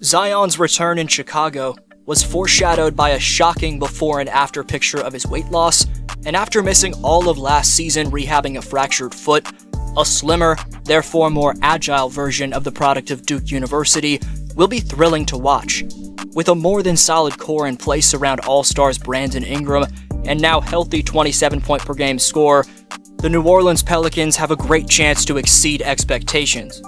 Zion's return in Chicago was foreshadowed by a shocking before and after picture of his weight loss, and after missing all of last season rehabbing a fractured foot, a slimmer, therefore more agile version of the product of Duke University will be thrilling to watch. With a more than solid core in place around All-Stars Brandon Ingram and now healthy 27-point-per-game scorer, the New Orleans Pelicans have a great chance to exceed expectations.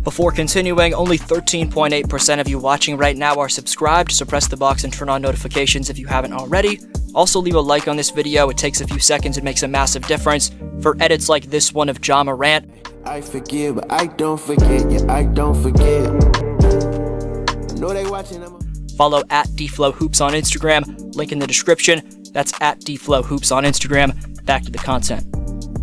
Before continuing, only 13.8% of you watching right now are subscribed, so press the box and turn on notifications if you haven't already. Also leave a like on this video, it takes a few seconds and makes a massive difference for edits like this one of Ja Morant. I forgive, but I don't forget, yeah, I don't forget. I know they watching. Follow at DFlowHoops on Instagram, link in the description. That's at DFlowHoops on Instagram. Back to the content.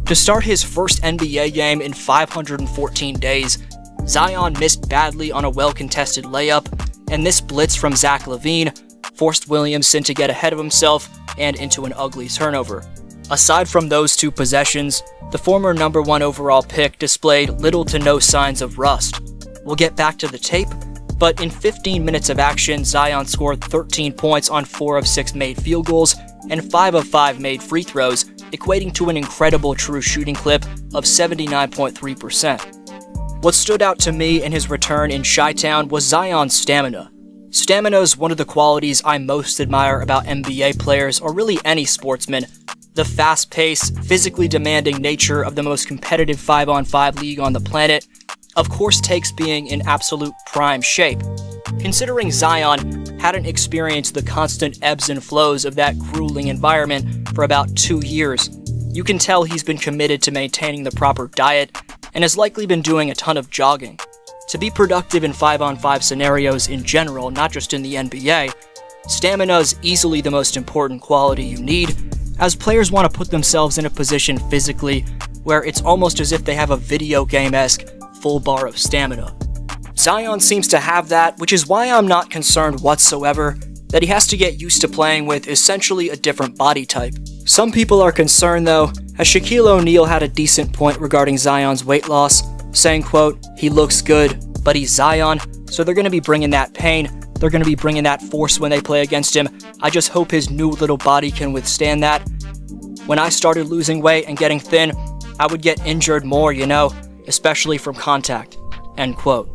To start his first NBA game in 514 days, Zion missed badly on a well-contested layup, and this blitz from Zach LaVine forced Williamson to get ahead of himself and into an ugly turnover. Aside from those two possessions, the former number 1 overall pick displayed little to no signs of rust. We'll get back to the tape, but in 15 minutes of action, Zion scored 13 points on 4 of 6 made field goals and 5 of 5 made free throws, equating to an incredible true shooting clip of 79.3%. What stood out to me in his return in Chi-Town was Zion's stamina. Stamina is one of the qualities I most admire about NBA players, or really any sportsman. The fast-paced, physically demanding nature of the most competitive 5-on-5 league on the planet, of course, takes being in absolute prime shape. Considering Zion hadn't experienced the constant ebbs and flows of that grueling environment for about 2 years, you can tell he's been committed to maintaining the proper diet and has likely been doing a ton of jogging. To be productive in 5-on-5 scenarios in general, not just in the NBA, stamina is easily the most important quality you need, as players want to put themselves in a position physically where it's almost as if they have a video game-esque full bar of stamina. Zion seems to have that, which is why I'm not concerned whatsoever that he has to get used to playing with essentially a different body type. Some people are concerned though, as Shaquille O'Neal had a decent point regarding Zion's weight loss, saying, quote, "He looks good, but he's Zion, so they're going to be bringing that pain, they're going to be bringing that force when they play against him. I just hope his new little body can withstand that. When I started losing weight and getting thin, I would get injured more, especially from contact," end quote.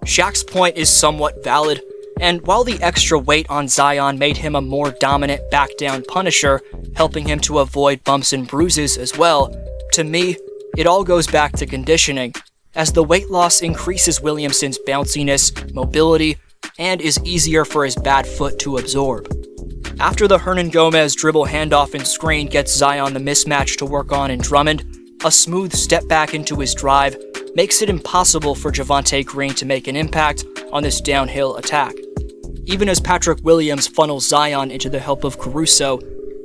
Shaq's point is somewhat valid, and while the extra weight on Zion made him a more dominant back-down punisher, helping him to avoid bumps and bruises as well, to me, it all goes back to conditioning, as the weight loss increases Williamson's bounciness, mobility, and is easier for his bad foot to absorb. After the Hernangomez dribble handoff and screen gets Zion the mismatch to work on in Drummond, a smooth step back into his drive makes it impossible for Javonte Green to make an impact on this downhill attack. Even as Patrick Williams funnels Zion into the help of Caruso,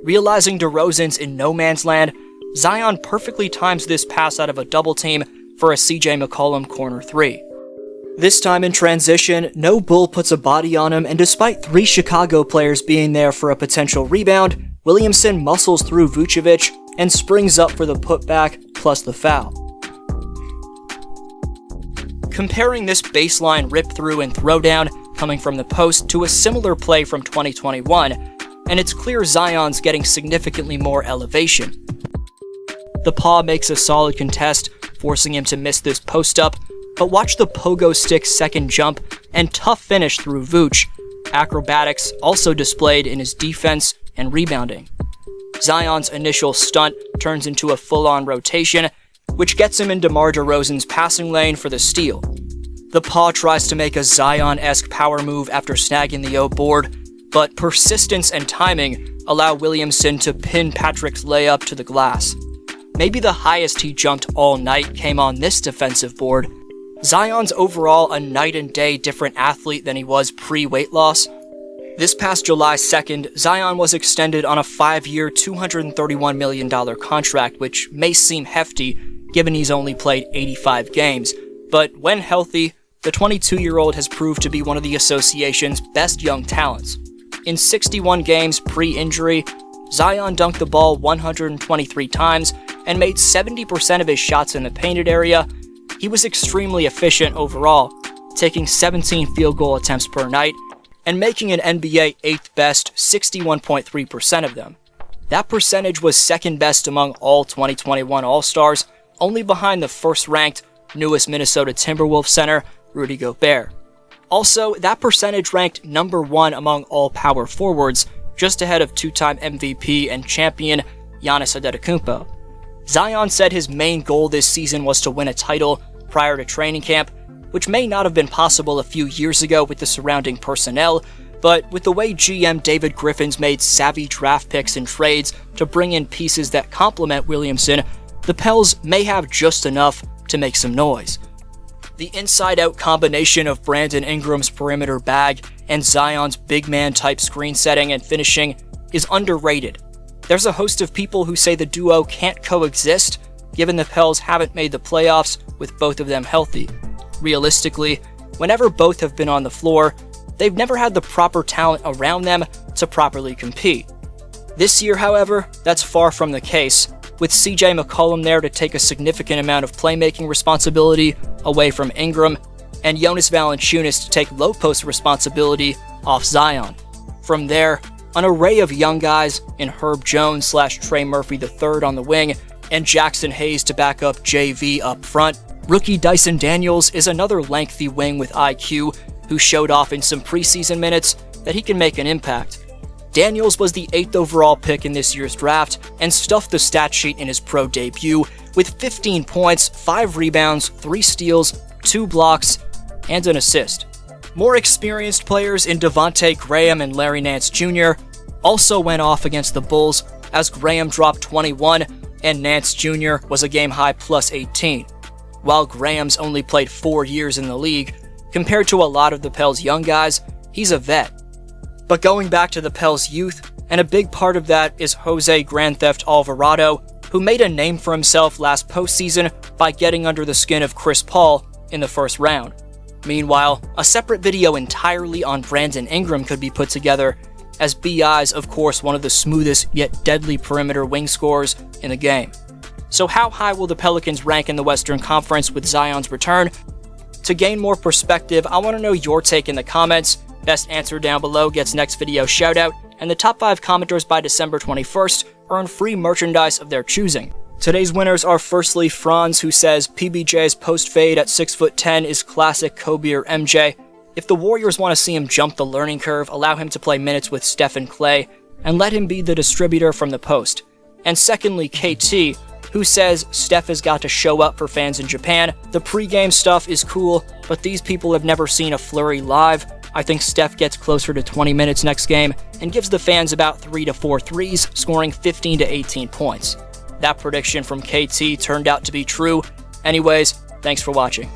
realizing DeRozan's in no man's land, Zion perfectly times this pass out of a double team for a CJ McCollum corner 3. This time in transition, no Bull puts a body on him, and despite 3 Chicago players being there for a potential rebound, Williamson muscles through Vucevic and springs up for the putback plus the foul. Comparing this baseline rip-through and throwdown coming from the post to a similar play from 2021, and it's clear Zion's getting significantly more elevation. The paw makes a solid contest, forcing him to miss this post-up, but watch the pogo stick second jump and tough finish through Vooch, acrobatics also displayed in his defense and rebounding. Zion's initial stunt turns into a full-on rotation, which gets him in DeMar DeRozan's passing lane for the steal. The paw tries to make a Zion-esque power move after snagging the O board, but persistence and timing allow Williamson to pin Patrick's layup to the glass. Maybe the highest he jumped all night came on this defensive board. Zion's overall a night and day different athlete than he was pre-weight loss. This past July 2nd, Zion was extended on a 5-year, $231 million contract, which may seem hefty given he's only played 85 games, but when healthy, the 22-year-old has proved to be one of the association's best young talents. In 61 games pre-injury, Zion dunked the ball 123 times and made 70% of his shots in the painted area. He was extremely efficient overall, taking 17 field goal attempts per night, and making an NBA 8th best 61.3% of them. That percentage was second best among all 2021 All-Stars, only behind the first-ranked, newest Minnesota Timberwolves center, Rudy Gobert. Also, that percentage ranked number 1 among all power forwards, just ahead of two-time MVP and champion Giannis Antetokounmpo. Zion said his main goal this season was to win a title prior to training camp, which may not have been possible a few years ago with the surrounding personnel, but with the way GM David Griffin's made savvy draft picks and trades to bring in pieces that complement Williamson, the Pels may have just enough to make some noise. The inside-out combination of Brandon Ingram's perimeter bag and Zion's big man type screen setting and finishing is underrated. There's a host of people who say the duo can't coexist, given the Pels haven't made the playoffs with both of them healthy. Realistically, whenever both have been on the floor, they've never had the proper talent around them to properly compete. This year, however, that's far from the case, with CJ McCollum there to take a significant amount of playmaking responsibility away from Ingram, and Jonas Valanciunas to take low post responsibility off Zion. From there, an array of young guys in Herb Jones / Trey Murphy III on the wing, and Jackson Hayes to back up JV up front. Rookie Dyson Daniels is another lengthy wing with IQ who showed off in some preseason minutes that he can make an impact. Daniels was the 8th overall pick in this year's draft and stuffed the stat sheet in his pro debut with 15 points, 5 rebounds, 3 steals, 2 blocks, and an assist. More experienced players in Devontae Graham and Larry Nance Jr. also went off against the Bulls as Graham dropped 21 and Nance Jr. was a game-high plus 18. While Graham's only played 4 years in the league, compared to a lot of the Pels' young guys, he's a vet. But going back to the Pels' youth, and a big part of that is Jose Grand Theft Alvarado, who made a name for himself last postseason by getting under the skin of Chris Paul in the first round. Meanwhile, a separate video entirely on Brandon Ingram could be put together, as BI's of course one of the smoothest yet deadly perimeter wing scorers in the game. So how high will the Pelicans rank in the Western Conference with Zion's return? To gain more perspective, I want to know your take in the comments. Best answer down below gets next video shoutout, and the top 5 commenters by December 21st earn free merchandise of their choosing. Today's winners are firstly Franz, who says PBJ's post fade at 6'10" is classic Kobe or MJ. If the Warriors want to see him jump the learning curve, allow him to play minutes with Steph and Clay, and let him be the distributor from the post. And secondly KT, who says Steph has got to show up for fans in Japan. The pregame stuff is cool, but these people have never seen a flurry live. I think Steph gets closer to 20 minutes next game and gives the fans about 3 to 4 threes, scoring 15 to 18 points. That prediction from KT turned out to be true. Anyways, thanks for watching.